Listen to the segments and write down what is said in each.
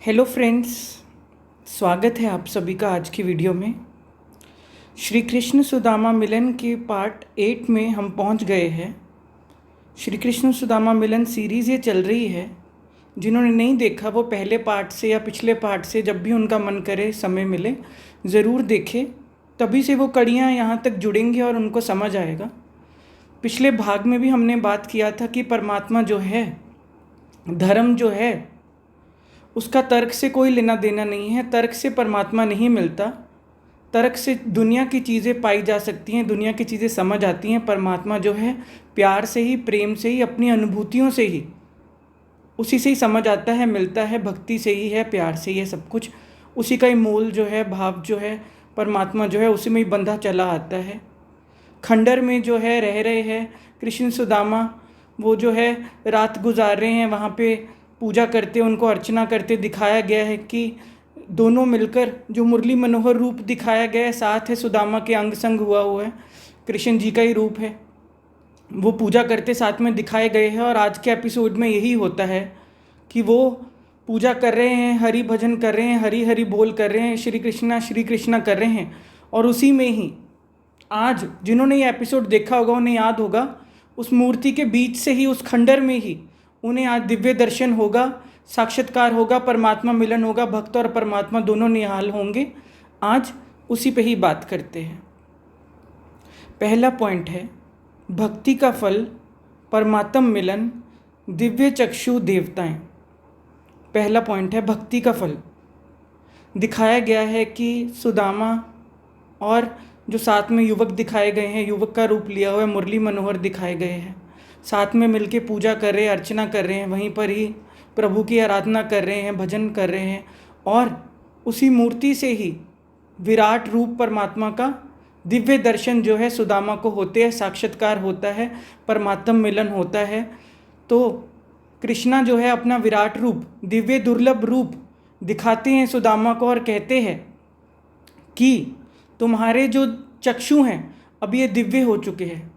Hello friends, स्वागत है आप सभी का आज की वीडियो में। श्री कृष्ण सुदामा मिलन के पार्ट 8 में हम पहुंच गए हैं। श्री कृष्ण सुदामा मिलन सीरीज़ ये चल रही है। जिन्होंने नहीं देखा वो पहले पार्ट से या पिछले पार्ट से जब भी उनका मन करे, समय मिले, ज़रूर देखें। तभी से वो कड़ियाँ यहाँ तक जुड़ेंगी और उनको समझ आएगा। पिछले भाग में भी हमने बात किया था कि परमात्मा जो है, धर्म जो है, उसका तर्क से कोई लेना देना नहीं है। तर्क से परमात्मा नहीं मिलता। तर्क से दुनिया की चीज़ें पाई जा सकती हैं, दुनिया की चीज़ें समझ आती हैं। परमात्मा जो है प्यार से ही, प्रेम से ही, अपनी अनुभूतियों से ही, उसी से ही समझ आता है, मिलता है। भक्ति से ही है, प्यार से ही है सब कुछ। उसी का ही मूल जो है, भाव जो है, परमात्मा जो है उसी में ही बंधा चला आता है। खंडर में जो है रह रहे हैं कृष्ण सुदामा, वो जो है रात गुजार रहे हैं वहाँ पे, पूजा करते, उनको अर्चना करते दिखाया गया है कि दोनों मिलकर जो मुरली मनोहर रूप दिखाया गया है, साथ है सुदामा के अंग संग हुआ है, कृष्ण जी का ही रूप है, वो पूजा करते साथ में दिखाए गए हैं। और आज के एपिसोड में यही होता है कि वो पूजा कर रहे हैं, हरि भजन कर रहे हैं, हरि हरि बोल कर रहे हैं, श्री कृष्णा कर रहे हैं। और उसी में ही आज जिन्होंने ये एपिसोड देखा होगा उन्हें याद होगा, उस मूर्ति के बीच से ही, उस खंडर में ही उन्हें आज दिव्य दर्शन होगा, साक्षात्कार होगा, परमात्मा मिलन होगा। भक्त और परमात्मा दोनों निहाल होंगे। आज उसी पे ही बात करते हैं। पहला पॉइंट है भक्ति का फल, परमात्म मिलन, दिव्य चक्षु देवताएं। पहला पॉइंट है भक्ति का फल। दिखाया गया है कि सुदामा और जो साथ में युवक दिखाए गए हैं, युवक का रूप लिया हुआ है, मुरली मनोहर दिखाए गए हैं, साथ में मिलके पूजा कर रहे हैं, अर्चना कर रहे हैं, वहीं पर ही प्रभु की आराधना कर रहे हैं, भजन कर रहे हैं। और उसी मूर्ति से ही विराट रूप परमात्मा का दिव्य दर्शन जो है सुदामा को होते हैं, साक्षात्कार होता है, परमात्म मिलन होता है। तो कृष्णा जो है अपना विराट रूप, दिव्य दुर्लभ रूप दिखाते हैं सुदामा को और कहते हैं कि तुम्हारे जो चक्षु हैं अब ये दिव्य हो चुके हैं,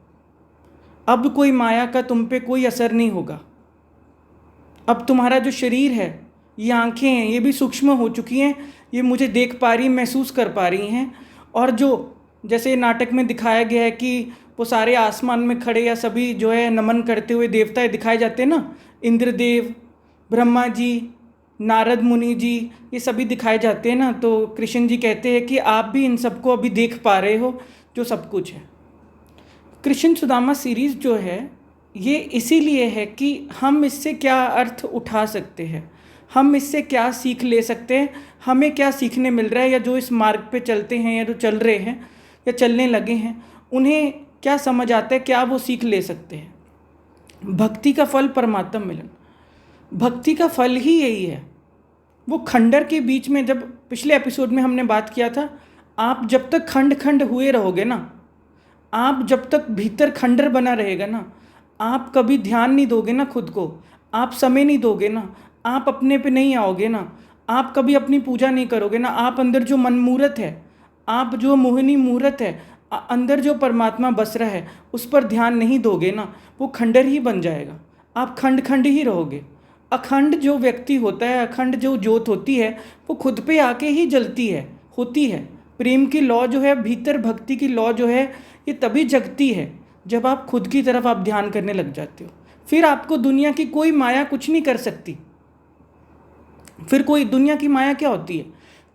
अब कोई माया का तुम पे कोई असर नहीं होगा। अब तुम्हारा जो शरीर है, ये आंखें हैं, ये भी सूक्ष्म हो चुकी हैं, ये मुझे देख पा रही, महसूस कर पा रही हैं। और जो जैसे नाटक में दिखाया गया है कि वो सारे आसमान में खड़े या सभी जो है नमन करते हुए देवता दिखाए जाते हैं ना, इंद्रदेव, ब्रह्मा जी, नारद मुनि जी, ये सभी दिखाए जाते हैं ना। तो कृष्ण जी कहते हैं कि आप भी इन सबको अभी देख पा रहे हो, जो सब कुछ है। कृष्ण सुदामा सीरीज़ जो है ये इसीलिए है कि हम इससे क्या अर्थ उठा सकते हैं, हम इससे क्या सीख ले सकते हैं, हमें क्या सीखने मिल रहा है, या जो इस मार्ग पे चलते हैं या जो चल रहे हैं या चलने लगे हैं उन्हें क्या समझ आता है, क्या वो सीख ले सकते हैं। भक्ति का फल परमात्म मिलन, भक्ति का फल ही यही है। वो खंडर के बीच में, जब पिछले एपिसोड में हमने बात किया था, आप जब तक खंड खंड हुए रहोगे ना, आप जब तक भीतर खंडर बना रहेगा ना, आप कभी ध्यान नहीं दोगे ना खुद को, आप समय नहीं दोगे ना, आप अपने पे नहीं आओगे ना, आप कभी अपनी पूजा नहीं करोगे ना, आप अंदर जो मनमूर्त है, आप जो मोहिनी मूर्त है, अंदर जो परमात्मा बस रहा है, उस पर ध्यान नहीं दोगे ना, वो खंडर ही बन जाएगा। आप खंड खंड ही रहोगे। अखंड जो व्यक्ति होता है, अखंड जो ज्योत होती है, वो खुद पे आके ही जलती है, होती है। प्रेम की लौ जो है भीतर, भक्ति की लौ जो है, ये तभी जगती है जब आप खुद की तरफ आप ध्यान करने लग जाते हो। फिर आपको दुनिया की कोई माया कुछ नहीं कर सकती। फिर कोई दुनिया की माया क्या होती है,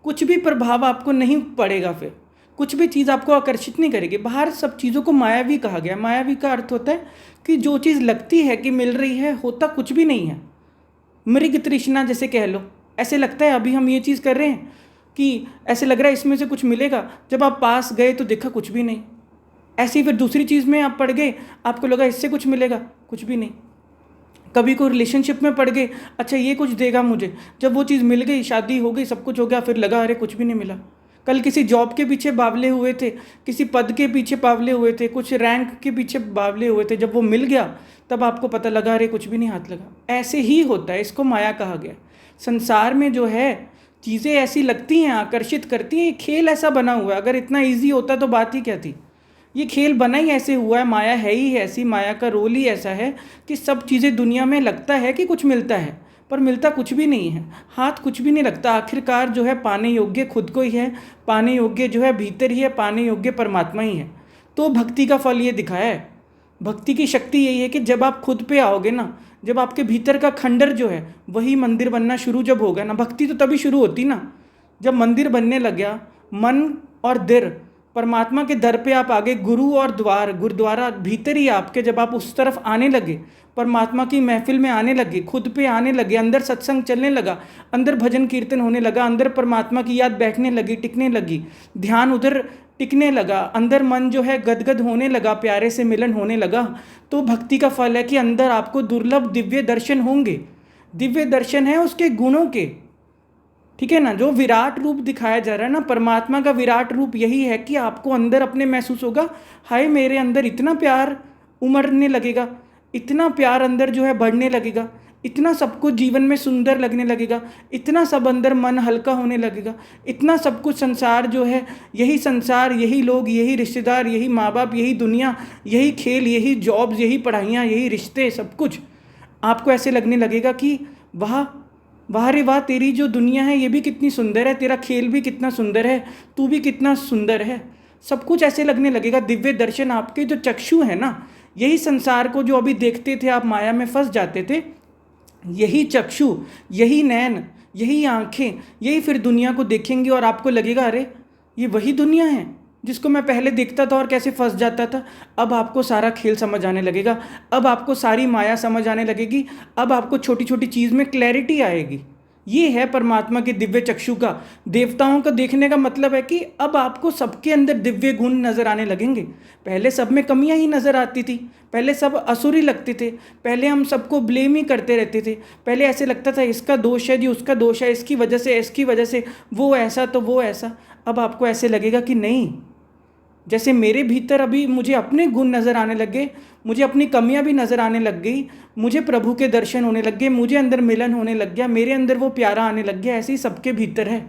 कुछ भी प्रभाव आपको नहीं पड़ेगा, फिर कुछ भी चीज़ आपको आकर्षित नहीं करेगी। बाहर सब चीज़ों को मायावी कहा गया। मायावी का अर्थ होता है कि जो चीज़ लगती है कि मिल रही है, होता कुछ भी नहीं है। मृग तृष्णा जैसे कह लो, ऐसे लगता है अभी हम ये चीज़ कर रहे हैं कि ऐसे लग रहा है इसमें से कुछ मिलेगा, जब आप पास गए तो देखा कुछ भी नहीं। ऐसे ही फिर दूसरी चीज़ में आप पड़ गए, आपको लगा इससे कुछ मिलेगा, कुछ भी नहीं। कभी कोई रिलेशनशिप में पड़ गए, अच्छा ये कुछ देगा मुझे, जब वो चीज़ मिल गई, शादी हो गई, सब कुछ हो गया, फिर लगा अरे कुछ भी नहीं मिला। कल किसी जॉब के पीछे बावले हुए थे, किसी पद के पीछे बावले हुए थे, कुछ रैंक के पीछे बावले हुए थे, जब वो मिल गया तब आपको पता लगा अरे कुछ भी नहीं हाथ लगा। ऐसे ही होता है, इसको माया कहा गया। संसार में जो है चीज़ें ऐसी लगती हैं, आकर्षित करती हैं, खेल ऐसा बना हुआ है। अगर इतना ईजी होता तो बात ही क्या थी। ये खेल बना ही ऐसे हुआ है, माया है ही ऐसी, माया का रोल ही ऐसा है कि सब चीज़ें दुनिया में लगता है कि कुछ मिलता है, पर मिलता कुछ भी नहीं है, हाथ कुछ भी नहीं लगता। आखिरकार जो है पाने योग्य खुद को ही है, पाने योग्य जो है भीतर ही है, पाने योग्य परमात्मा ही है। तो भक्ति का फल ये दिखाया है। भक्ति की शक्ति यही है कि जब आप खुद पे आओगे ना, जब आपके भीतर का खंडर जो है वही मंदिर बनना शुरू जब होगा ना, भक्ति तो तभी शुरू होती ना जब मंदिर बनने लग गया। मन और दिल, परमात्मा के दर पे आप आगे, गुरु और द्वार, गुरुद्वारा भीतर ही आपके, जब आप उस तरफ आने लगे, परमात्मा की महफिल में आने लगे, खुद पे आने लगे, अंदर सत्संग चलने लगा, अंदर भजन कीर्तन होने लगा, अंदर परमात्मा की याद बैठने लगी, टिकने लगी, ध्यान उधर टिकने लगा, अंदर मन जो है गदगद होने लगा, प्यारे से मिलन होने लगा, तो भक्ति का फल है कि अंदर आपको दुर्लभ दिव्य दर्शन होंगे। दिव्य दर्शन है उसके गुणों के, ठीक है ना। जो विराट रूप दिखाया जा रहा है ना, परमात्मा का विराट रूप यही है कि आपको अंदर अपने महसूस होगा, हाय मेरे अंदर इतना प्यार उमड़ने लगेगा, इतना प्यार अंदर जो है बढ़ने लगेगा, इतना सब कुछ जीवन में सुंदर लगने लगेगा, इतना सब अंदर मन हल्का होने लगेगा, इतना सब कुछ संसार जो है, यही संसार, यही लोग, यही रिश्तेदार, यही माँ बाप, यही दुनिया, यही खेल, यही जॉब्स, यही पढ़ाइयाँ, यही रिश्ते, सब कुछ आपको ऐसे लगने लगेगा कि वाह वाह रे वाह, तेरी जो दुनिया है ये भी कितनी सुंदर है, तेरा खेल भी कितना सुंदर है, तू भी कितना सुंदर है, सब कुछ ऐसे लगने लगेगा। दिव्य दर्शन, आपके जो चक्षु है ना, यही संसार को जो अभी देखते थे आप माया में फंस जाते थे, यही चक्षु, यही नैन, यही आंखें, यही फिर दुनिया को देखेंगे और आपको लगेगा अरे ये वही दुनिया है जिसको मैं पहले देखता था और कैसे फंस जाता था। अब आपको सारा खेल समझ आने लगेगा, अब आपको सारी माया समझ आने लगेगी, अब आपको छोटी छोटी चीज़ में क्लैरिटी आएगी। ये है परमात्मा के दिव्य चक्षु का, देवताओं का देखने का मतलब है कि अब आपको सबके अंदर दिव्य गुण नज़र आने लगेंगे। पहले सब में कमियां ही नज़र आती थी, पहले सब असुरी लगते थे, पहले हम सबको ब्लेम ही करते रहते थे, पहले ऐसे लगता था इसका दोष है जी, उसका दोष है, इसकी वजह से वो ऐसा तो वो ऐसा। अब आपको ऐसे लगेगा कि नहीं, जैसे मेरे भीतर अभी मुझे अपने गुण नज़र आने लग गए, मुझे अपनी कमियां भी नज़र आने लग गई, मुझे प्रभु के दर्शन होने लग गए, मुझे अंदर मिलन होने लग गया, मेरे अंदर वो प्यारा आने लग गया। ऐसे ही सबके भीतर है।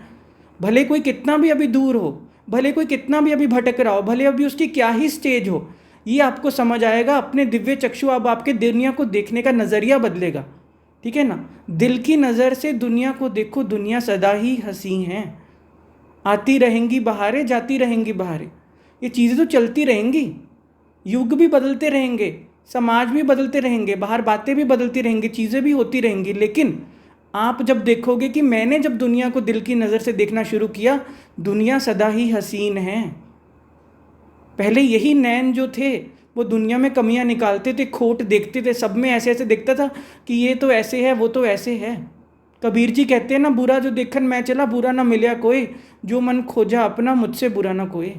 भले कोई कितना भी अभी दूर हो, भले कोई कितना भी अभी भटक रहा हो, भले अभी उसकी क्या ही स्टेज हो, ये आपको समझ आएगा। अपने दिव्य चक्षु, अब आपके दुनिया को देखने का नज़रिया बदलेगा, ठीक है ना। दिल की नज़र से दुनिया को देखो, दुनिया सदा ही हंसी है, आती रहेंगी बहारें, जाती रहेंगी बहारें, ये चीज़ें तो चलती रहेंगी, युग भी बदलते रहेंगे, समाज भी बदलते रहेंगे, बाहर बातें भी बदलती रहेंगी, चीज़ें भी होती रहेंगी, लेकिन आप जब देखोगे कि मैंने जब दुनिया को दिल की नज़र से देखना शुरू किया, दुनिया सदा ही हसीन है। पहले यही नैन जो थे वो दुनिया में कमियां निकालते थे, खोट देखते थे, सब में ऐसे ऐसे दिखता था कि ये तो ऐसे है, वो तो ऐसे है। कबीर जी कहते हैं ना, बुरा जो देखन मैं चला, बुरा ना मिलया कोई, जो मन खोजा अपना, मुझसे बुरा ना कोई।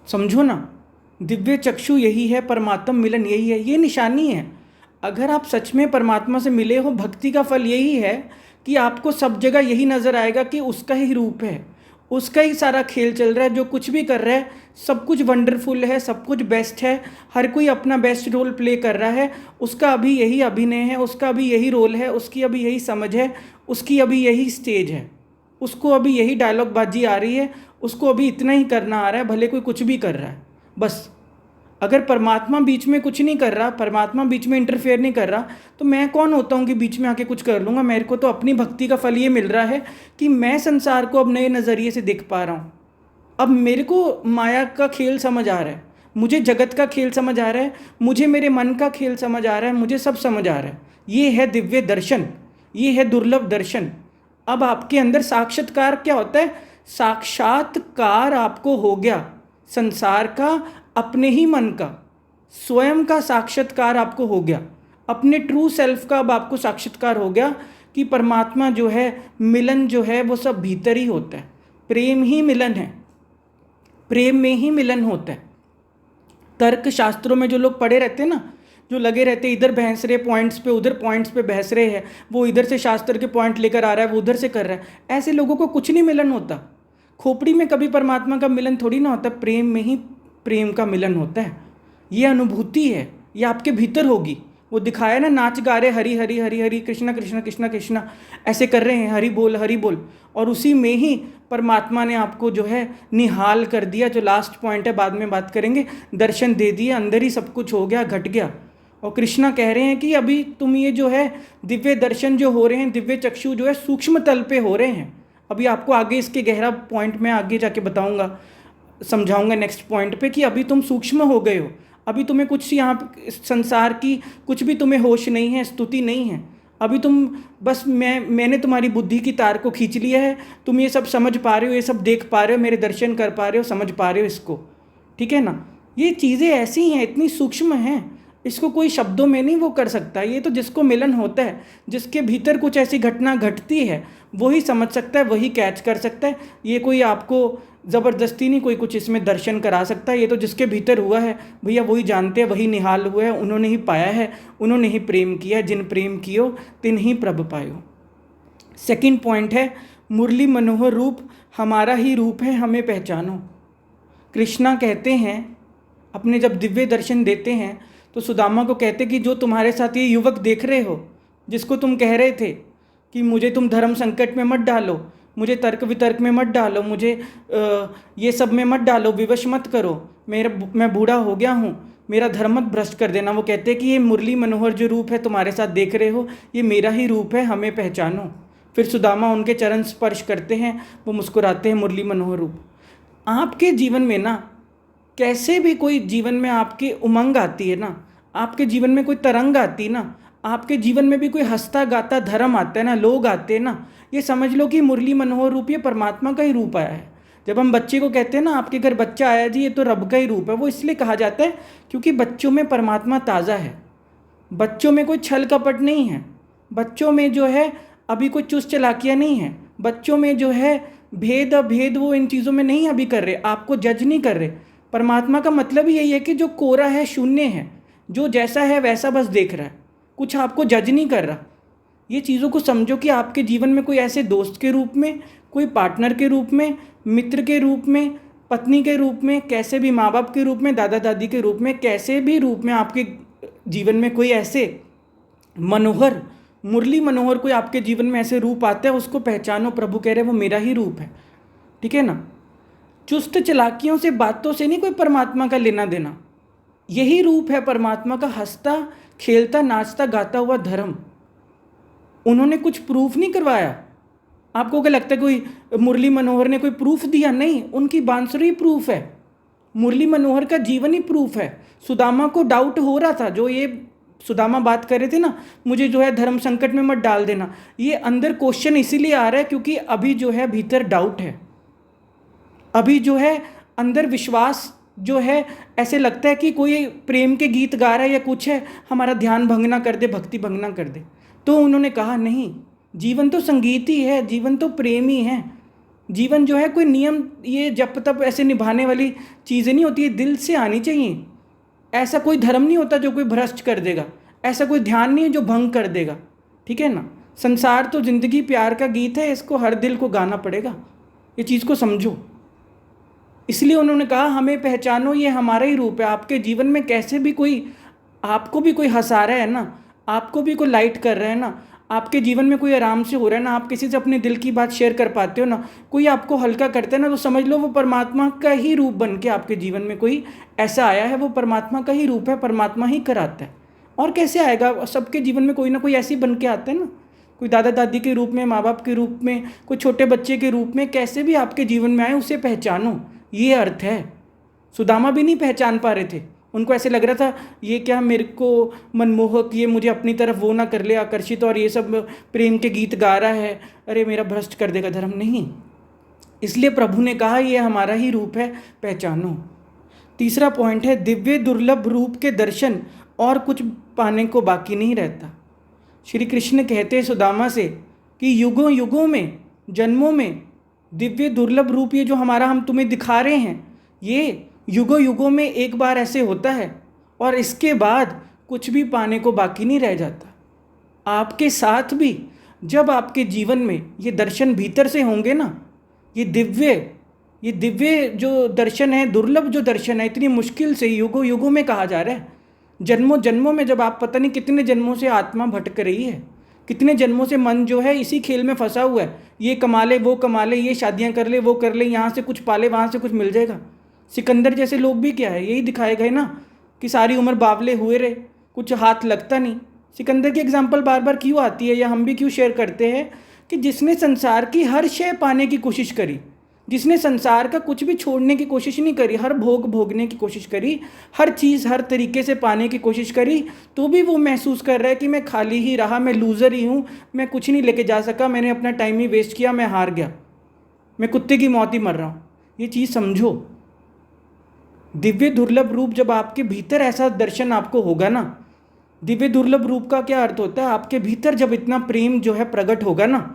समझो ना, दिव्य चक्षु यही है, परमात्मा मिलन यही है, ये निशानी है। अगर आप सच में परमात्मा से मिले हो, भक्ति का फल यही है कि आपको सब जगह यही नज़र आएगा कि उसका ही रूप है, उसका ही सारा खेल चल रहा है, जो कुछ भी कर रहा है सब कुछ वंडरफुल है, सब कुछ बेस्ट है, हर कोई अपना बेस्ट रोल प्ले कर रहा है, उसका अभी यही अभिनय है, उसका अभी यही रोल है, उसकी अभी यही समझ है, उसकी अभी यही स्टेज है, उसको अभी यही डायलॉग बाजी आ रही है, उसको अभी इतना ही करना आ रहा है, भले कोई कुछ भी कर रहा है। बस अगर परमात्मा बीच में कुछ नहीं कर रहा, परमात्मा बीच में इंटरफेयर नहीं कर रहा, तो मैं कौन होता हूँ कि बीच में आके कुछ कर लूँगा। मेरे को तो अपनी भक्ति का फल ये मिल रहा है कि मैं संसार को अब नए नज़रिए से देख पा रहा हूँ। अब मेरे को माया का खेल समझ आ रहा है, मुझे जगत का खेल समझ आ रहा है, मुझे मेरे मन का खेल समझ आ रहा है, मुझे सब समझ आ रहा है। ये है दिव्य दर्शन, ये है दुर्लभ दर्शन। अब आपके अंदर साक्षात्कार क्या होता है? साक्षात्कार आपको हो गया संसार का, अपने ही मन का, स्वयं का साक्षात्कार आपको हो गया, अपने ट्रू सेल्फ का अब आपको साक्षात्कार हो गया कि परमात्मा जो है, मिलन जो है वो सब भीतर ही होता है, प्रेम ही मिलन है, प्रेम में ही मिलन होता है। तर्क शास्त्रों में जो लोग पढ़े रहते हैं ना, जो लगे रहते इधर बहस रहे पॉइंट्स पे, उधर पॉइंट्स पे बहस रहे हैं, वो इधर से शास्त्र के पॉइंट लेकर आ रहा है, वो उधर से कर रहा है, ऐसे लोगों को कुछ नहीं मिलन होता। खोपड़ी में कभी परमात्मा का मिलन थोड़ी ना होता, प्रेम में ही प्रेम का मिलन होता है। ये अनुभूति है, ये आपके भीतर होगी। वो दिखाया ना, नाच गा रहे हरि हरि हरि हरि, कृष्णा कृष्णा कृष्णा कृष्णा ऐसे कर रहे हैं, हरि बोल, और उसी में ही परमात्मा ने आपको जो है निहाल कर दिया। जो लास्ट पॉइंट है बाद में बात करेंगे, दर्शन दे दिए, अंदर ही सब कुछ हो गया, घट गया। और कृष्णा कह रहे हैं कि अभी तुम ये जो है दिव्य दर्शन जो हो रहे हैं, दिव्य चक्षु जो है सूक्ष्म तल पे हो रहे हैं। अभी आपको आगे इसके गहरा पॉइंट में आगे जाके बताऊंगा, समझाऊंगा नेक्स्ट पॉइंट पे कि अभी तुम सूक्ष्म हो गए हो। अभी तुम्हें कुछ यहाँ संसार की कुछ भी तुम्हें होश नहीं है, स्तुति नहीं है। अभी तुम बस मैंने तुम्हारी बुद्धि की तार को खींच लिया है, तुम ये सब समझ पा रहे हो, ये सब देख पा रहे हो, मेरे दर्शन कर पा रहे हो, समझ पा रहे हो इसको, ठीक है ना। ये चीज़ें ऐसी हैं, इतनी सूक्ष्म हैं, इसको कोई शब्दों में नहीं वो कर सकता। ये तो जिसको मिलन होता है, जिसके भीतर कुछ ऐसी घटना घटती है, वही समझ सकता है, वही कैच कर सकता है। ये कोई आपको ज़बरदस्ती नहीं कोई कुछ इसमें दर्शन करा सकता है। ये तो जिसके भीतर हुआ है भैया वही जानते हैं, वही निहाल हुआ है, उन्होंने ही पाया है, उन्होंने ही प्रेम किया है। जिन प्रेम कियो तिन ही प्रभ पायो। सेकंड पॉइंट है मुरली मनोहर रूप हमारा ही रूप है, हमें पहचानो। कृष्णा कहते हैं अपने जब दिव्य दर्शन देते हैं तो सुदामा को कहते कि जो तुम्हारे साथ ये युवक देख रहे हो, जिसको तुम कह रहे थे कि मुझे तुम धर्म संकट में मत डालो, मुझे तर्क वितर्क में मत डालो, मुझे ये सब में मत डालो, विवश मत करो, मैं बूढ़ा हो गया हूँ, मेरा धर्म मत भ्रष्ट कर देना। वो कहते हैं कि ये मुरली मनोहर जो रूप है तुम्हारे साथ देख रहे हो, ये मेरा ही रूप है, हमें पहचानो। फिर सुदामा उनके चरण स्पर्श करते हैं, वो मुस्कुराते हैं, मुरली मनोहर रूप। आपके जीवन में ना कैसे भी कोई जीवन में आपकी उमंग आती है ना, आपके जीवन में कोई तरंग आती ना, आपके जीवन में भी कोई हंसता गाता धर्म आता है ना, लोग आते हैं ना, ये समझ लो कि मुरली मनोहर रूप ये परमात्मा का ही रूप आया है। जब हम बच्चे को कहते हैं ना आपके घर बच्चा आया जी, ये तो रब का ही रूप है, वो इसलिए कहा जाता है क्योंकि बच्चों में परमात्मा ताज़ा है, बच्चों में कोई छल कपट नहीं है, बच्चों में जो है अभी कोई चुस्त चालाकियाँ नहीं है, बच्चों में जो है भेद अभेद वो इन चीज़ों में नहीं अभी कर रहे, आपको जज नहीं कर रहे। परमात्मा का मतलब ही यही है कि जो कोरा है, शून्य है, जो जैसा है वैसा बस देख रहा है, कुछ आपको जज नहीं कर रहा। ये चीज़ों को समझो कि आपके जीवन में कोई ऐसे दोस्त के रूप में, कोई पार्टनर के रूप में, मित्र के रूप में, पत्नी के रूप में, कैसे भी माँ बाप के रूप में, दादा दादी के रूप में, कैसे भी रूप में आपके जीवन में कोई ऐसे मनोहर, मुरली मनोहर कोई आपके जीवन में ऐसे रूप आता है, उसको पहचानो। प्रभु कह रहे वो मेरा ही रूप है, ठीक है ना। चुस्त चलाकियों से, बातों से नहीं कोई परमात्मा का लेना देना। यही रूप है परमात्मा का, हंसता खेलता नाचता गाता हुआ धर्म। उन्होंने कुछ प्रूफ नहीं करवाया। आपको क्या लगता है कोई मुरली मनोहर ने कोई प्रूफ दिया? नहीं, उनकी बांसुरी प्रूफ है, मुरली मनोहर का जीवन ही प्रूफ है। सुदामा को डाउट हो रहा था, जो ये सुदामा बात कर रहे थे ना, मुझे जो है धर्म संकट में मत डाल देना, ये अंदर क्वेश्चन इसीलिए आ रहा है क्योंकि अभी जो है भीतर डाउट है, अभी जो है अंदर विश्वास जो है, ऐसे लगता है कि कोई प्रेम के गीत गा रहा है या कुछ है, हमारा ध्यान भंग ना कर दे, भक्ति भंग ना कर दे। तो उन्होंने कहा नहीं, जीवन तो संगीत ही है, जीवन तो प्रेम ही है। जीवन जो है कोई नियम ये जप तप ऐसे निभाने वाली चीज़ें नहीं होती है, दिल से आनी चाहिए। ऐसा कोई धर्म नहीं होता जो कोई भ्रष्ट कर देगा, ऐसा कोई ध्यान नहीं है जो भंग कर देगा, ठीक है ना। संसार तो जिंदगी प्यार का गीत है, इसको हर दिल को गाना पड़ेगा, ये चीज़ को समझो। इसलिए उन्होंने कहा हमें पहचानो, ये हमारा ही रूप है। आपके जीवन में कैसे भी कोई, आपको भी कोई हंसा रहा है ना, आपको भी कोई लाइट कर रहा है ना, आपके जीवन में कोई आराम से हो रहा है ना, आप किसी से अपने दिल की बात शेयर कर पाते हो ना, कोई आपको हल्का करता है ना, तो समझ लो वो परमात्मा का ही रूप बन के आपके जीवन में कोई ऐसा आया है, वो परमात्मा का ही रूप है, परमात्मा ही कराता है। और कैसे आएगा? सबके जीवन में कोई ना कोई ऐसी बन के आता है ना, कोई दादा दादी के रूप में, माँ बाप के रूप में, कोई छोटे बच्चे के रूप में, कैसे भी आपके जीवन में आए उसे पहचानो, ये अर्थ है। सुदामा भी नहीं पहचान पा रहे थे, उनको ऐसे लग रहा था ये क्या मेरे को मनमोहक, ये मुझे अपनी तरफ वो ना कर ले आकर्षित, और ये सब प्रेम के गीत गा रहा है, अरे मेरा भ्रष्ट कर देगा धर्म। नहीं, इसलिए प्रभु ने कहा ये हमारा ही रूप है, पहचानो। तीसरा पॉइंट है दिव्य दुर्लभ रूप के दर्शन और कुछ पाने को बाकी नहीं रहता। श्री कृष्ण कहते हैं सुदामा से कि युगों युगों में, जन्मों में दिव्य दुर्लभ रूप ये जो हमारा हम तुम्हें दिखा रहे हैं, ये युगों युगों में एक बार ऐसे होता है और इसके बाद कुछ भी पाने को बाकी नहीं रह जाता। आपके साथ भी जब आपके जीवन में ये दर्शन भीतर से होंगे ना, ये दिव्य जो दर्शन है, दुर्लभ जो दर्शन है, इतनी मुश्किल से युगों युगों में कहा जा रहा है, जन्मों जन्मों में, जब आप पता नहीं कितने जन्मों से आत्मा भटक रही है, कितने जन्मों से मन जो है इसी खेल में फंसा हुआ है, ये कमा ले वो कमा ले, ये शादियां कर ले वो कर ले, यहाँ से कुछ पाले वहाँ से कुछ मिल जाएगा। सिकंदर जैसे लोग भी क्या है, यही दिखाए गए ना कि सारी उम्र बावले हुए रहे, कुछ हाथ लगता नहीं। सिकंदर की एग्जाम्पल बार बार क्यों आती है या हम भी क्यों शेयर करते हैं कि जिसने संसार की हर शय पाने की कोशिश करी, जिसने संसार का कुछ भी छोड़ने की कोशिश नहीं करी, हर भोग भोगने की कोशिश करी, हर चीज़ हर तरीके से पाने की कोशिश करी, तो भी वो महसूस कर रहा है कि मैं खाली ही रहा, मैं लूज़र ही हूँ, मैं कुछ नहीं लेके जा सका, मैंने अपना टाइम ही वेस्ट किया, मैं हार गया, मैं कुत्ते की मौत ही मर रहा हूँ। ये चीज़ समझो। दिव्य दुर्लभ रूप, जब आपके भीतर ऐसा दर्शन आपको होगा ना, दिव्य दुर्लभ रूप का क्या अर्थ होता है? आपके भीतर जब इतना प्रेम जो है प्रकट होगा ना,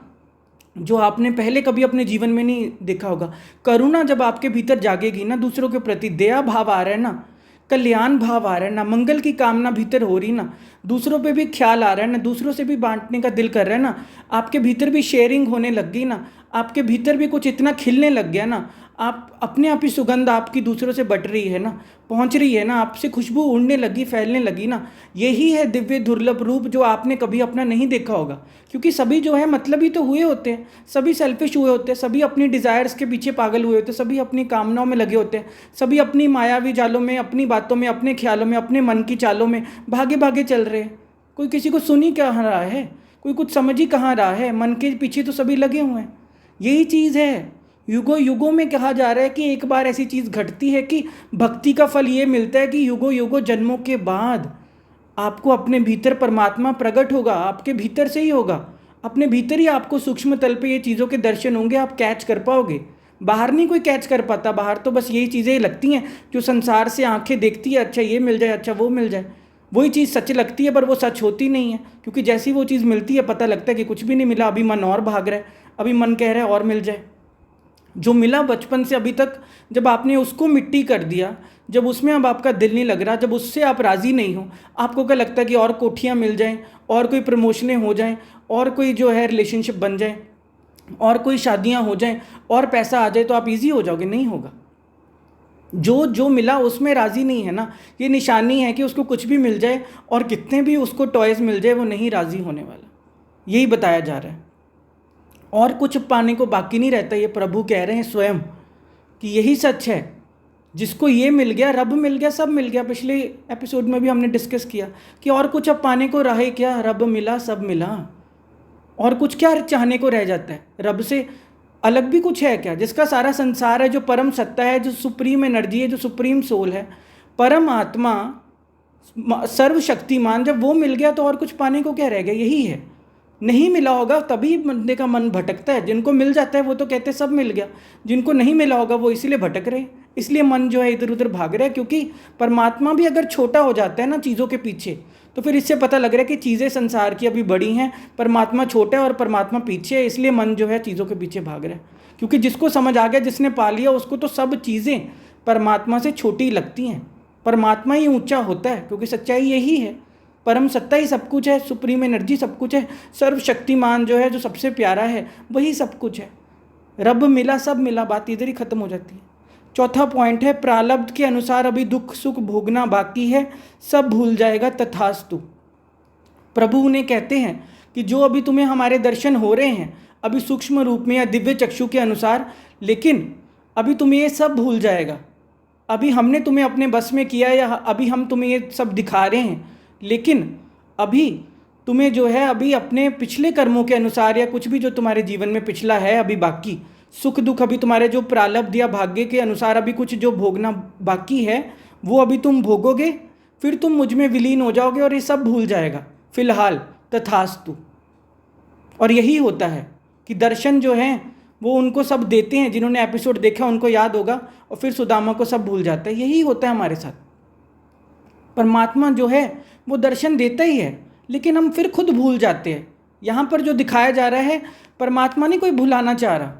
जो आपने पहले कभी अपने जीवन में नहीं देखा होगा। करुणा जब आपके भीतर जागेगी ना, दूसरों के प्रति दया भाव आ रहा है ना, कल्याण भाव आ रहा है ना, मंगल की कामना भीतर हो रही ना, दूसरों पे भी ख्याल आ रहा है ना, दूसरों से भी बांटने का दिल कर रहा है ना, आपके भीतर भी शेयरिंग होने लग गई ना, आपके भीतर भी कुछ इतना खिलने लग गया ना, आप अपने आप ही सुगंध आपकी दूसरों से बट रही है ना, पहुंच रही है ना, आपसे खुशबू उड़ने लगी, फैलने लगी ना। यही है दिव्य दुर्लभ रूप जो आपने कभी अपना नहीं देखा होगा। क्योंकि सभी जो है मतलब ही तो हुए होते हैं, सभी सेल्फिश हुए होते हैं, सभी अपनी डिज़ायर्स के पीछे पागल हुए होते हैं, सभी अपनी कामनाओं में लगे होते हैं, सभी अपनी मायावी जालों में, अपनी बातों में, अपने ख्यालों में, अपने मन की चालों में भागे भागे चल रहे हैं। कोई किसी को सुन ही कहाँ रहा है, कोई कुछ समझ ही कहाँ रहा है, मन के पीछे तो सभी लगे हुए हैं। यही चीज़ है। युगों युगों में कहा जा रहा है कि एक बार ऐसी चीज़ घटती है कि भक्ति का फल ये मिलता है कि युगों युगों जन्मों के बाद आपको अपने भीतर परमात्मा प्रकट होगा, आपके भीतर से ही होगा, अपने भीतर ही आपको सूक्ष्म तल पे ये चीज़ों के दर्शन होंगे, आप कैच कर पाओगे। बाहर नहीं कोई कैच कर पाता, बाहर तो बस यही चीज़ें लगती हैं जो संसार से आंखें देखती है, अच्छा ये मिल जाए, अच्छा वो मिल जाए, वही चीज़ सच लगती है, पर वो सच होती नहीं है। क्योंकि जैसी वो चीज़ मिलती है पता लगता है कि कुछ भी नहीं मिला, अभी मन और भाग रहा है, अभी मन कह रहा है और मिल जाए। जो मिला बचपन से अभी तक, जब आपने उसको मिट्टी कर दिया, जब उसमें अब आपका दिल नहीं लग रहा, जब उससे आप राज़ी नहीं हो, आपको क्या लगता है कि और कोठियाँ मिल जाएं, और कोई प्रमोशनें हो जाएं, और कोई जो है रिलेशनशिप बन जाए, और कोई शादियाँ हो जाएं, और पैसा आ जाए तो आप इजी हो जाओगे? नहीं होगा। जो जो मिला उसमें राज़ी नहीं है ना, ये निशानी है कि उसको कुछ भी मिल जाए और कितने भी उसको टॉयज़ मिल जाए, वो नहीं राज़ी होने वाला। यही बताया जा रहा है। और कुछ पाने को बाकी नहीं रहता, ये प्रभु कह रहे हैं स्वयं कि यही सच है। जिसको ये मिल गया, रब मिल गया, सब मिल गया। पिछले एपिसोड में भी हमने डिस्कस किया कि और कुछ अब पाने को रहे क्या? रब मिला, सब मिला, और कुछ क्या चाहने को रह जाता है? रब से अलग भी कुछ है क्या? जिसका सारा संसार है, जो परम सत्ता है, जो सुप्रीम एनर्जी है, जो सुप्रीम सोल है, परम आत्मा, सर्वशक्तिमान, जब वो मिल गया तो और कुछ पाने को क्या रह गया? यही है। नहीं मिला होगा तभी बंदे का मन भटकता है। जिनको मिल जाता है वो तो कहते हैं सब मिल गया, जिनको नहीं मिला होगा वो इसीलिए भटक रहे, इसलिए मन जो है इधर उधर भाग रहा है। क्योंकि परमात्मा भी अगर छोटा हो जाता है ना चीज़ों के पीछे, तो फिर इससे पता लग रहा है कि चीज़ें संसार की अभी बड़ी हैं, परमात्मा छोटा है और परमात्मा पीछे है, इसलिए मन जो है चीज़ों के पीछे भाग रहा है। क्योंकि जिसको समझ आ गया, जिसने पा लिया, उसको तो सब चीज़ें परमात्मा से छोटी लगती हैं। परमात्मा ही ऊंचा होता है, क्योंकि सच्चाई यही है। परम सत्ता ही सब कुछ है, सुप्रीम एनर्जी सब कुछ है, सर्वशक्तिमान जो है, जो सबसे प्यारा है, वही सब कुछ है। रब मिला, सब मिला, बात इधर ही खत्म हो जाती है। चौथा पॉइंट है, प्रारब्ध के अनुसार अभी दुख सुख भोगना बाकी है, सब भूल जाएगा तथास्तु। प्रभु उन्हें कहते हैं कि जो अभी तुम्हें हमारे दर्शन हो रहे हैं, अभी सूक्ष्म रूप में या दिव्य चक्षु के अनुसार, लेकिन अभी तुम्हें ये सब भूल जाएगा। अभी हमने तुम्हें अपने बस में किया, या अभी हम तुम्हें ये सब दिखा रहे हैं, लेकिन अभी तुम्हें जो है अभी अपने पिछले कर्मों के अनुसार, या कुछ भी जो तुम्हारे जीवन में पिछला है अभी बाकी, सुख दुख अभी तुम्हारे जो प्रारब्ध या भाग्य के अनुसार अभी कुछ जो भोगना बाकी है, वो अभी तुम भोगोगे, फिर तुम मुझ में विलीन हो जाओगे और ये सब भूल जाएगा फिलहाल, तथास्तु। और यही होता है कि दर्शन जो हैं वो उनको सब देते हैं, जिन्होंने एपिसोड देखा उनको याद होगा, और फिर सुदामा को सब भूल जाता है। यही होता है हमारे साथ। परमात्मा जो है वो दर्शन देता ही है, लेकिन हम फिर खुद भूल जाते हैं। यहाँ पर जो दिखाया जा रहा है, परमात्मा नहीं कोई भुलाना चाह रहा,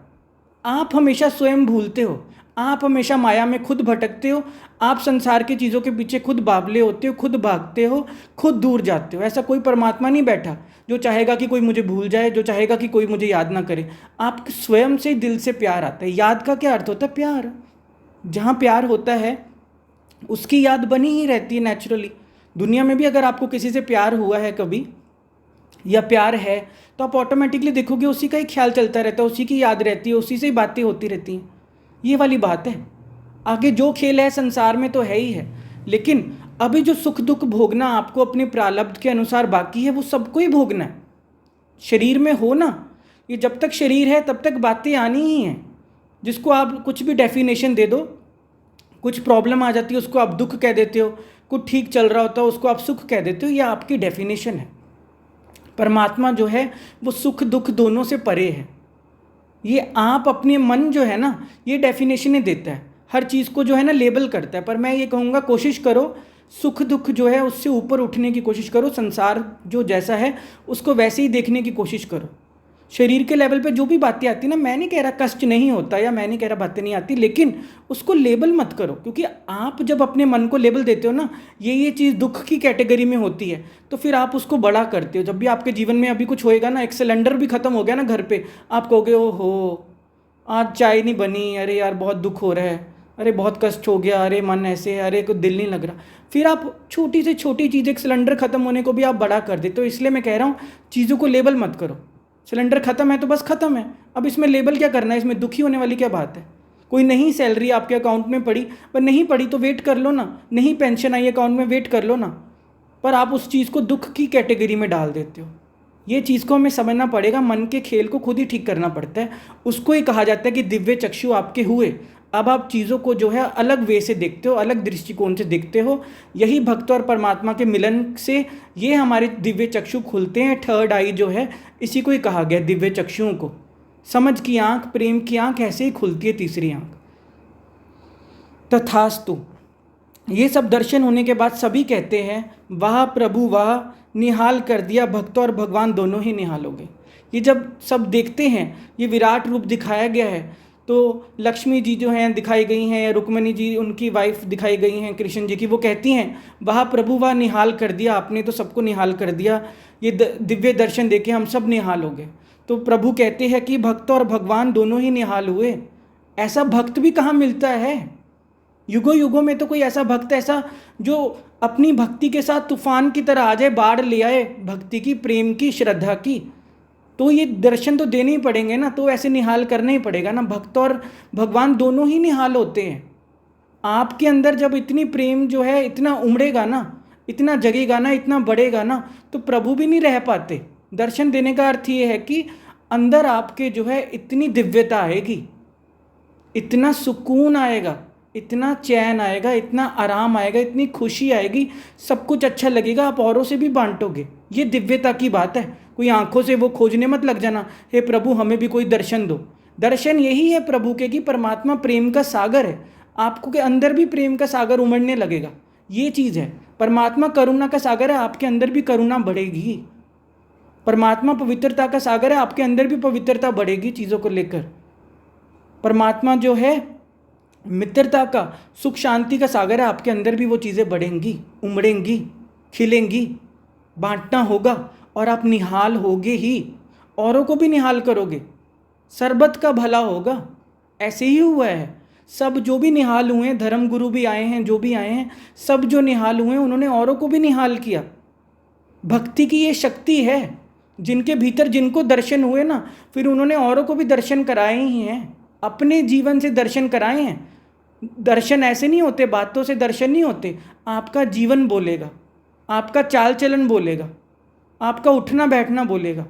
आप हमेशा स्वयं भूलते हो, आप हमेशा माया में खुद भटकते हो, आप संसार की चीज़ों के पीछे खुद बावले होते हो, खुद भागते हो, खुद दूर जाते हो। ऐसा कोई परमात्मा नहीं बैठा जो चाहेगा कि कोई मुझे भूल जाए, जो चाहेगा कि कोई मुझे याद ना करे। आप स्वयं से दिल से प्यार आता है। याद का क्या अर्थ होता है? प्यार। जहाँ प्यार होता है उसकी याद बनी ही रहती है नेचुरली। दुनिया में भी अगर आपको किसी से प्यार हुआ है कभी, या प्यार है, तो आप ऑटोमेटिकली देखोगे उसी का ही ख्याल चलता रहता है, उसी की याद रहती है, उसी से ही बातें होती रहती हैं। ये वाली बात है। आगे जो खेल है संसार में तो है ही है, लेकिन अभी जो सुख दुख भोगना आपको अपने प्रारब्ध के अनुसार बाकी है, वो सबको ही भोगना है। शरीर में हो ना, ये जब तक शरीर है तब तक बातें आनी ही हैं। जिसको आप कुछ भी डेफिनेशन दे दो, कुछ प्रॉब्लम आ जाती है उसको आप दुख कह देते हो, कुछ ठीक चल रहा होता है उसको आप सुख कह देते हो, ये आपकी डेफिनेशन है। परमात्मा जो है वो सुख दुख दोनों से परे है। ये आप अपने मन जो है ना, ये डेफिनेशनें देता है, हर चीज़ को जो है ना लेबल करता है। पर मैं ये कहूँगा, कोशिश करो सुख दुख जो है उससे ऊपर उठने की कोशिश करो। संसार जो जैसा है उसको वैसे ही देखने की कोशिश करो। शरीर के लेवल पे जो भी बातें आती ना, मैं नहीं कह रहा कष्ट नहीं होता, या मैं नहीं कह रहा बातें नहीं आती, लेकिन उसको लेबल मत करो। क्योंकि आप जब अपने मन को लेबल देते हो ना, ये चीज़ दुख की कैटेगरी में होती है, तो फिर आप उसको बड़ा करते हो। जब भी आपके जीवन में अभी कुछ होएगा ना, एक सिलेंडर भी ख़त्म हो गया ना घर पे, आप कहोगे ओहो आज चाय नहीं बनी, अरे यार बहुत दुख हो रहा है, अरे बहुत कष्ट हो गया, अरे मन ऐसे है, अरे कुछ दिल नहीं लग रहा। फिर आप छोटी से छोटी चीज़, एक सिलेंडर ख़त्म होने को भी आप बड़ा कर देते हो। इसलिए मैं कह रहा हूँ चीज़ों को लेबल मत करो। सिलेंडर ख़त्म है तो बस ख़त्म है, अब इसमें लेबल क्या करना है, इसमें दुखी होने वाली क्या बात है। कोई नहीं सैलरी आपके अकाउंट में पड़ी, पर नहीं पड़ी तो वेट कर लो ना, नहीं पेंशन आई अकाउंट में, वेट कर लो ना। पर आप उस चीज़ को दुख की कैटेगरी में डाल देते हो। ये चीज़ को हमें समझना पड़ेगा, मन के खेल को खुद ही ठीक करना पड़ता है। उसको ही कहा जाता है कि दिव्य चक्षु आपके हुए। अब आप चीज़ों को जो है अलग वे से देखते हो, अलग दृष्टिकोण से देखते हो। यही भक्त और परमात्मा के मिलन से ये हमारे दिव्य चक्षु खुलते हैं। थर्ड आई जो है, इसी को ही कहा गया दिव्य चक्षुओं को। समझ की आंख, प्रेम की आंख ऐसे ही खुलती है तीसरी आंख। तथास्तु। ये सब दर्शन होने के बाद सभी कहते हैं वाह प्रभु वाह, निहाल कर दिया, भक्त और भगवान दोनों ही निहाल हो गए। ये जब सब देखते हैं, ये विराट रूप दिखाया गया है, तो लक्ष्मी जी जो हैं दिखाई गई हैं, या रुक्मणी जी उनकी वाइफ दिखाई गई हैं कृष्ण जी की, वो कहती हैं वाह प्रभु वाह, निहाल कर दिया आपने, तो सबको निहाल कर दिया। ये दिव्य दर्शन देके हम सब निहाल हो गए। तो प्रभु कहते हैं कि भक्त और भगवान दोनों ही निहाल हुए। ऐसा भक्त भी कहाँ मिलता है? युगों युगों में तो कोई ऐसा भक्त, ऐसा जो अपनी भक्ति के साथ तूफान की तरह आ जाए, बाढ़ ले आए भक्ति की, प्रेम की, श्रद्धा की, तो ये दर्शन तो देने ही पड़ेंगे ना, तो ऐसे निहाल करना ही पड़ेगा ना। भक्त और भगवान दोनों ही निहाल होते हैं। आपके अंदर जब इतनी प्रेम जो है इतना उमड़ेगा ना, इतना जगेगा ना, इतना बढ़ेगा ना, तो प्रभु भी नहीं रह पाते। दर्शन देने का अर्थ ये है कि अंदर आपके जो है इतनी दिव्यता आएगी, इतना सुकून आएगा, इतना चैन आएगा, इतना आराम आएगा, इतनी खुशी आएगी, सब कुछ अच्छा लगेगा, आप औरों से भी बांटोगे। ये दिव्यता की बात है। कोई आंखों से वो खोजने मत लग जाना, हे प्रभु हमें भी कोई दर्शन दो। दर्शन यही है प्रभु के कि परमात्मा प्रेम का सागर है, आपको के अंदर भी प्रेम का सागर उमड़ने लगेगा। ये चीज़ है। परमात्मा करुणा का सागर है, आपके अंदर भी करुणा बढ़ेगी। परमात्मा पवित्रता का सागर है, आपके अंदर भी पवित्रता बढ़ेगी चीज़ों को लेकर। परमात्मा जो है मित्रता का, सुख शांति का सागर है, आपके अंदर भी वो चीज़ें बढ़ेंगी, उमड़ेंगी, खिलेंगी। बांटना होगा और आप निहाल होगे ही, औरों को भी निहाल करोगे, सरबत का भला होगा। ऐसे ही हुआ है। सब जो भी निहाल हुए हैं, धर्म गुरु भी आए हैं, जो भी आए हैं, सब जो निहाल हुए हैं उन्होंने औरों को भी निहाल किया। भक्ति की ये शक्ति है, जिनके भीतर जिनको दर्शन हुए ना, फिर उन्होंने औरों को भी दर्शन कराए ही हैं, अपने जीवन से दर्शन कराए हैं। दर्शन ऐसे नहीं होते, बातों से दर्शन नहीं होते, आपका जीवन बोलेगा, आपका चाल चलन बोलेगा, आपका उठना बैठना बोलेगा।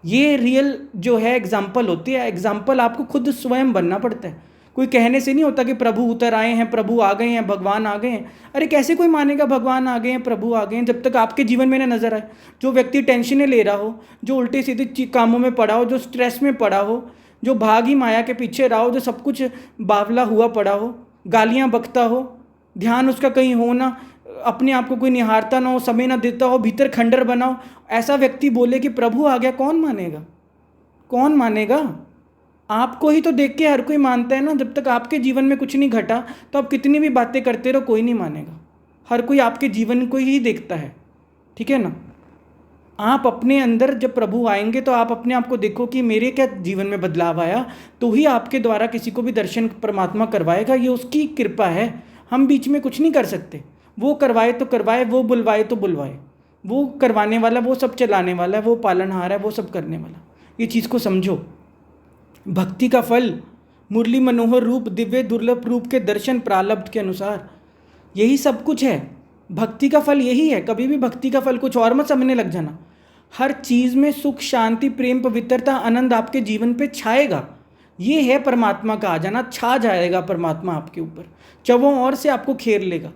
ये रियल जो है एग्जाम्पल होती है। एग्जाम्पल आपको खुद स्वयं बनना पड़ता है। कोई कहने से नहीं होता कि प्रभु उतर आए हैं, प्रभु आ गए हैं, भगवान आ गए हैं। अरे कैसे कोई मानेगा भगवान आ गए हैं, प्रभु आ गए हैं, जब तक आपके जीवन में ना नजर आए। जो व्यक्ति टेंशनें ले रहा हो, जो उल्टे सीधे कामों में पड़ा हो, जो स्ट्रेस में पड़ा हो, जो भाग ही माया के पीछे रहा हो, जो सब कुछ बावला हुआ पड़ा हो, गालियाँ बकता हो, ध्यान उसका कहीं हो ना, अपने आप को कोई निहारता ना हो, समय ना देता हो, भीतर खंडर बना हो, ऐसा व्यक्ति बोले कि प्रभु आ गया, कौन मानेगा? कौन मानेगा? आपको ही तो देख के हर कोई मानता है ना। जब तक आपके जीवन में कुछ नहीं घटा तो आप कितनी भी बातें करते रहो, कोई नहीं मानेगा। हर कोई आपके जीवन को ही देखता है, ठीक है ना। आप अपने अंदर जब प्रभु आएंगे तो आप अपने आप को देखो कि मेरे क्या जीवन में बदलाव आया, तो ही आपके द्वारा किसी को भी दर्शन परमात्मा करवाएगा। ये उसकी कृपा है, हम बीच में कुछ नहीं कर सकते। वो करवाए तो करवाए, वो बुलवाए तो बुलवाए, वो करवाने वाला, वो सब चलाने वाला है, वो पालनहार है, वो सब करने वाला। ये चीज़ को समझो। भक्ति का फल मुरली मनोहर रूप, दिव्य दुर्लभ रूप के दर्शन प्रारब्ध के अनुसार, यही सब कुछ है। भक्ति का फल यही है। कभी भी भक्ति का फल कुछ और मत समझने लग जाना। हर चीज़ में सुख, शांति, प्रेम, पवित्रता, आनंद आपके जीवन पे छाएगा। ये है परमात्मा का आ जाना। छा जाएगा परमात्मा आपके ऊपर, चौं ओर से आपको घेर लेगा।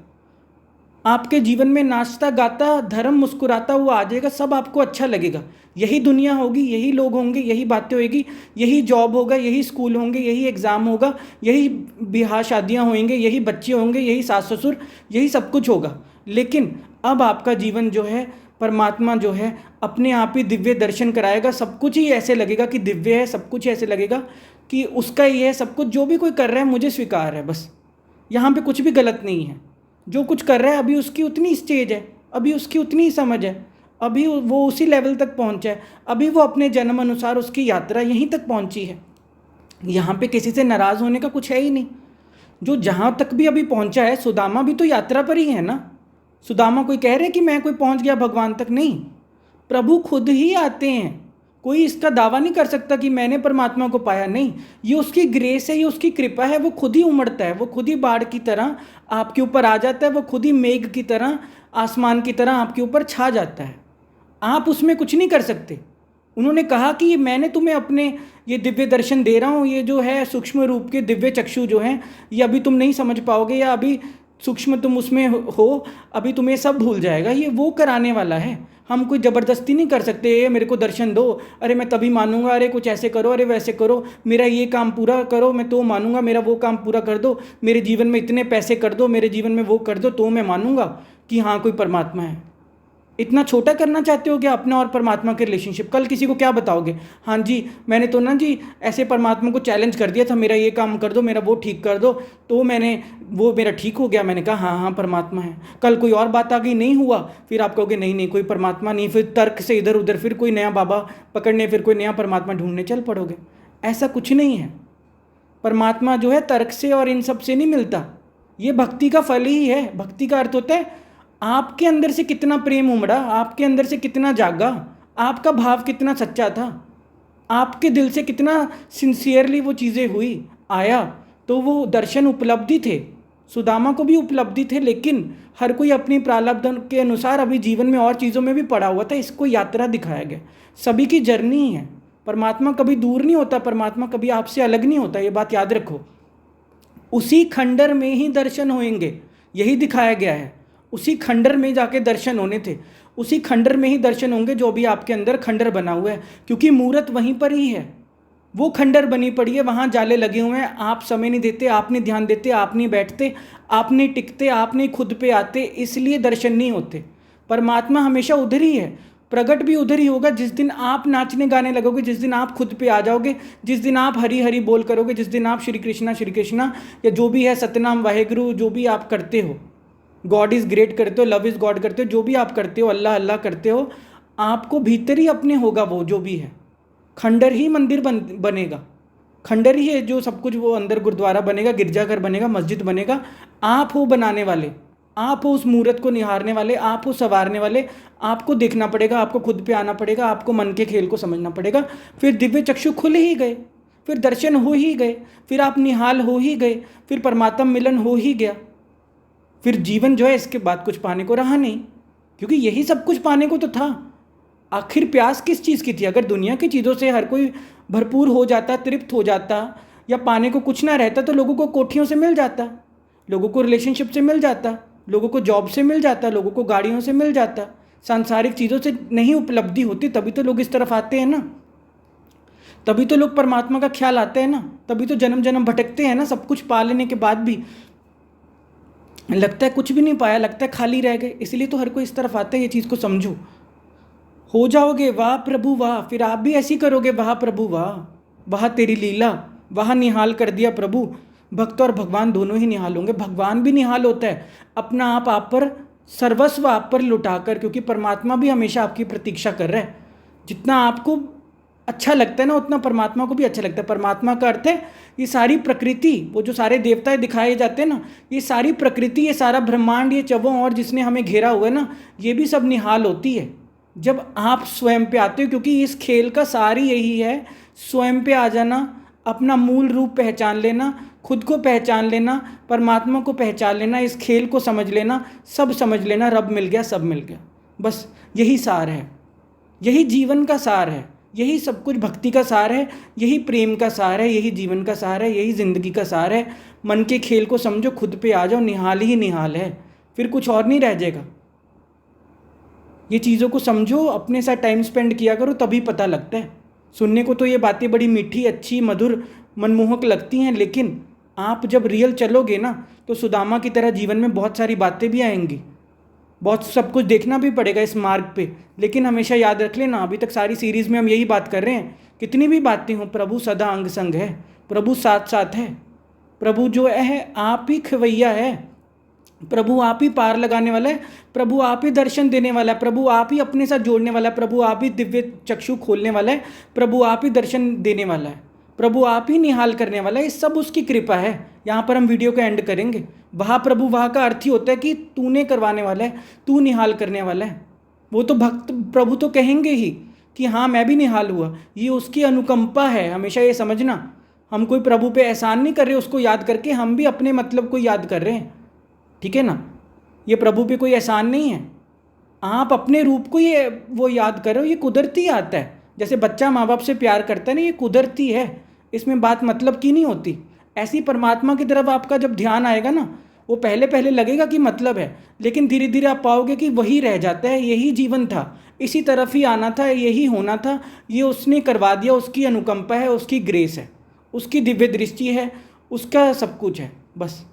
आपके जीवन में नाचता गाता धर्म मुस्कुराता हुआ आ जाएगा। सब आपको अच्छा लगेगा। यही दुनिया होगी, यही लोग होंगे, यही बातें होगी, यही जॉब होगा, यही स्कूल होंगे, यही एग्ज़ाम होगा, यही ब्याह शादियाँ होंगे, यही बच्चे होंगे, यही सास ससुर, यही सब कुछ होगा। लेकिन अब आपका जीवन जो है, परमात्मा जो है अपने आप ही दिव्य दर्शन कराएगा। सब कुछ ही ऐसे लगेगा कि दिव्य है, सब कुछ ऐसे लगेगा कि उसका ही है सब कुछ। जो भी कोई कर रहा है मुझे स्वीकार है, बस यहाँ पे कुछ भी गलत नहीं है। जो कुछ कर रहा है अभी उसकी उतनी स्टेज है, अभी उसकी उतनी ही समझ है, अभी वो उसी लेवल तक पहुंचा है, अभी वो अपने जन्म अनुसार उसकी यात्रा यहीं तक पहुंची है। यहाँ पे किसी से नाराज़ होने का कुछ है ही नहीं। जो जहाँ तक भी अभी पहुंचा है, सुदामा भी तो यात्रा पर ही है ना। सुदामा कोई कह रहे कि मैं कोई पहुंच गया भगवान तक, नहीं। प्रभु खुद ही आते हैं। कोई इसका दावा नहीं कर सकता कि मैंने परमात्मा को पाया, नहीं। ये उसकी ग्रेस है, ये उसकी कृपा है। वो खुद ही उमड़ता है, वो खुद ही बाढ़ की तरह आपके ऊपर आ जाता है, वो खुद ही मेघ की तरह, आसमान की तरह आपके ऊपर छा जाता है। आप उसमें कुछ नहीं कर सकते। उन्होंने कहा कि मैंने तुम्हें अपने ये दिव्य दर्शन दे रहा हूँ, ये जो है सूक्ष्म रूप के दिव्य चक्षु जो हैं, ये अभी तुम नहीं समझ पाओगे, या अभी सूक्ष्म तुम उसमें हो, अभी तुम्हें सब भूल जाएगा। ये वो कराने वाला है। हम कोई ज़बरदस्ती नहीं कर सकते, ये मेरे को दर्शन दो, अरे मैं तभी मानूंगा, अरे कुछ ऐसे करो, अरे वैसे करो, मेरा ये काम पूरा करो मैं तो मानूंगा, मेरा वो काम पूरा कर दो, मेरे जीवन में इतने पैसे कर दो, मेरे जीवन में वो कर दो, तो मैं मानूंगा कि हाँ कोई परमात्मा है। इतना छोटा करना चाहते हो क्या अपना और परमात्मा के रिलेशनशिप? कल किसी को क्या बताओगे? हाँ जी मैंने तो ना जी ऐसे परमात्मा को चैलेंज कर दिया था, मेरा ये काम कर दो, मेरा वो ठीक कर दो, तो वो मेरा ठीक हो गया। मैंने कहा हाँ हाँ परमात्मा है। कल कोई और बात आ गई, नहीं हुआ, फिर आप कहोगे नहीं नहीं कोई परमात्मा नहीं। फिर तर्क से इधर उधर फिर कोई नया बाबा पकड़ने, फिर कोई नया परमात्मा ढूंढने चल पड़ोगे। ऐसा कुछ नहीं है। परमात्मा जो है तर्क से और इन सब से नहीं मिलता। ये भक्ति का फल ही है। भक्ति का अर्थ होता है आपके अंदर से कितना प्रेम उमड़ा, आपके अंदर से कितना जागा, आपका भाव कितना सच्चा था, आपके दिल से कितना सिंसियरली वो चीज़ें हुई आया, तो वो दर्शन उपलब्धि थे। सुदामा को भी उपलब्धि थे, लेकिन हर कोई अपनी प्रारब्ध के अनुसार अभी जीवन में और चीज़ों में भी पड़ा हुआ था। इसको यात्रा दिखाया गया। सभी की जर्नी है। परमात्मा कभी दूर नहीं होता, परमात्मा कभी आपसे अलग नहीं होता, ये बात याद रखो। उसी खंडर में ही दर्शन होंगे, यही दिखाया गया है। उसी खंडर में जाके दर्शन होने थे, उसी खंडर में ही दर्शन होंगे जो भी आपके अंदर खंडर बना हुआ है, क्योंकि मूर्त वहीं पर ही है। वो खंडर बनी पड़ी है, वहाँ जाले लगे हुए हैं। आप समय नहीं देते, आप नहीं ध्यान देते, आप नहीं बैठते, आप नहीं टिकते, आप नहीं खुद पे आते, इसलिए दर्शन नहीं होते। परमात्मा हमेशा उधर ही है, प्रकट भी उधर ही होगा। जिस दिन आप नाचने गाने लगोगे, जिस दिन आप खुद पे आ जाओगे, जिस दिन आप हरी हरी बोल करोगे, जिस दिन आप श्री कृष्णा या जो भी है सतनाम वाहेगुरु जो भी आप करते हो, गॉड इज़ ग्रेट करते हो, लव इज़ गॉड करते हो, जो भी आप करते हो, अल्लाह अल्लाह करते हो, आपको भीतर ही अपने होगा वो जो भी है। खंडर ही मंदिर बनेगा, खंडर ही है जो सब कुछ, वो अंदर गुरुद्वारा बनेगा, गिरजाघर बनेगा, मस्जिद बनेगा। आप हो बनाने वाले, आप हो उस मूर्त को निहारने वाले, आप हो संवारने वाले। आपको देखना पड़ेगा, आपको खुद पे आना पड़ेगा, आपको मन के खेल को समझना पड़ेगा। फिर दिव्य चक्षु खुल ही गए, फिर दर्शन हो ही गए, फिर आप निहाल हो ही गए, फिर परमात्मा मिलन हो ही गया। फिर जीवन जो है इसके बाद कुछ पाने को रहा नहीं, क्योंकि यही सब कुछ पाने को तो था। आखिर प्यास किस चीज़ की थी? अगर दुनिया की चीज़ों से हर कोई भरपूर हो जाता, तृप्त हो जाता, या पाने को कुछ ना रहता, तो लोगों को कोठियों से मिल जाता, लोगों को रिलेशनशिप से मिल जाता, लोगों को जॉब से मिल जाता, लोगों को गाड़ियों से मिल जाता। सांसारिक चीज़ों से नहीं उपलब्धि होती, तभी तो लोग इस तरफ आते हैं ना, तभी तो लोग परमात्मा का ख्याल आता है ना, तभी तो जन्म जन्म भटकते हैं ना। सब कुछ पा लेने के बाद भी लगता है कुछ भी नहीं पाया, लगता है खाली रह गए। इसलिए तो हर कोई इस तरफ आता है। ये चीज़ को समझो, हो जाओगे वाह प्रभु वाह, फिर आप भी ऐसी करोगे वाह प्रभु वाह, वाह तेरी लीला, वाह निहाल कर दिया प्रभु। भक्त और भगवान दोनों ही निहाल होंगे। भगवान भी निहाल होता है अपना आप पर, सर्वस्व आप पर लुटाकर, क्योंकि परमात्मा भी हमेशा आपकी प्रतीक्षा कर रहा है। जितना आपको अच्छा लगता है ना, उतना परमात्मा को भी अच्छा लगता है। परमात्मा का अर्थ है ये सारी प्रकृति, वो जो सारे देवता दिखाए जाते हैं ना, ये सारी प्रकृति, ये सारा ब्रह्मांड, ये चौं और जिसने हमें घेरा हुआ है ना, ये भी सब निहाल होती है जब आप स्वयं पे आते हो। क्योंकि इस खेल का सारी यही है, स्वयं पे आ जाना, अपना मूल रूप पहचान लेना, खुद को पहचान लेना, परमात्मा को पहचान लेना, इस खेल को समझ लेना, सब समझ लेना, रब मिल गया, सब मिल गया। बस यही सार है, यही जीवन का सार है, यही सब कुछ भक्ति का सार है, यही प्रेम का सार है, यही जीवन का सार है, यही ज़िंदगी का सार है। मन के खेल को समझो, खुद पे आ जाओ, निहाल ही निहाल है, फिर कुछ और नहीं रह जाएगा। ये चीज़ों को समझो, अपने साथ टाइम स्पेंड किया करो, तभी पता लगता है। सुनने को तो ये बातें बड़ी मीठी, अच्छी, मधुर, मनमोहक लगती हैं, लेकिन आप जब रियल चलोगे ना, तो सुदामा की तरह जीवन में बहुत सारी बातें भी आएंगी, बहुत सब कुछ देखना भी पड़ेगा इस मार्ग पे। लेकिन हमेशा याद रख लेना, अभी तक सारी सीरीज़ में हम यही बात कर रहे हैं, कितनी भी बातें हों, प्रभु सदा अंग संग है, प्रभु साथ साथ है, प्रभु जो है आप ही खवैया है, प्रभु आप ही पार लगाने वाला है, प्रभु आप ही दर्शन देने वाला है, प्रभु आप ही अपने साथ जोड़ने वाला है, प्रभु आप ही दिव्य चक्षु खोलने वाला है, प्रभु आप ही दर्शन देने वाला है, प्रभु आप ही निहाल करने वाला है। ये सब उसकी कृपा है। यहाँ पर हम वीडियो को एंड करेंगे। वहाँ प्रभु, वहाँ का अर्थ ही होता है कि तूने करवाने वाला है, तू निहाल करने वाला है। वो तो भक्त प्रभु तो कहेंगे ही कि हाँ मैं भी निहाल हुआ, ये उसकी अनुकंपा है। हमेशा ये समझना, हम कोई प्रभु पे एहसान नहीं कर रहे उसको याद करके, हम भी अपने मतलब को याद कर रहे हैं, ठीक है ना। ये प्रभु पे कोई एहसान नहीं है, आप अपने रूप को ये वो याद कर रहे हो, ये कुदरती आता है। जैसे बच्चा माँ बाप से प्यार करता है ना, ये कुदरती है, इसमें बात मतलब की नहीं होती। ऐसी परमात्मा की तरफ आपका जब ध्यान आएगा ना, वो पहले पहले लगेगा कि मतलब है, लेकिन धीरे धीरे आप पाओगे कि वही रह जाता है, यही जीवन था, इसी तरफ ही आना था, यही होना था, ये उसने करवा दिया, उसकी अनुकंपा है, उसकी ग्रेस है, उसकी दिव्य दृष्टि है, उसका सब कुछ है। बस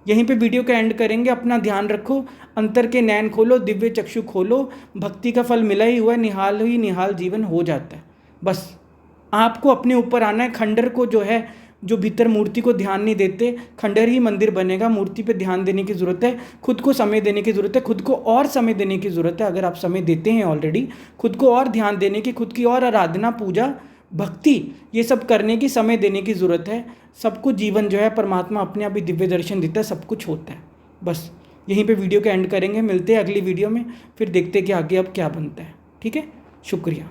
यहीं पे वीडियो का एंड करेंगे। अपना ध्यान रखो, अंतर के नैन खोलो, दिव्य चक्षु खोलो, भक्ति का फल मिला ही हुआ, निहाल ही निहाल जीवन हो जाता है। बस आपको अपने ऊपर आना है। खंडर को जो है, जो भीतर मूर्ति को ध्यान नहीं देते, खंडर ही मंदिर बनेगा। मूर्ति पे ध्यान देने की ज़रूरत है, खुद को समय देने की ज़रूरत है, खुद को और समय देने की ज़रूरत है। अगर आप समय देते हैं ऑलरेडी, खुद को और ध्यान देने की, खुद की और आराधना, पूजा, भक्ति, ये सब करने की समय देने की ज़रूरत है। सब कुछ जीवन जो है परमात्मा अपने आप ही दिव्य दर्शन देता है, सब कुछ होता है। बस यहीं पे वीडियो का एंड करेंगे, मिलते हैं अगली वीडियो में, फिर देखते हैं कि आगे अब क्या बनता है। ठीक है, शुक्रिया।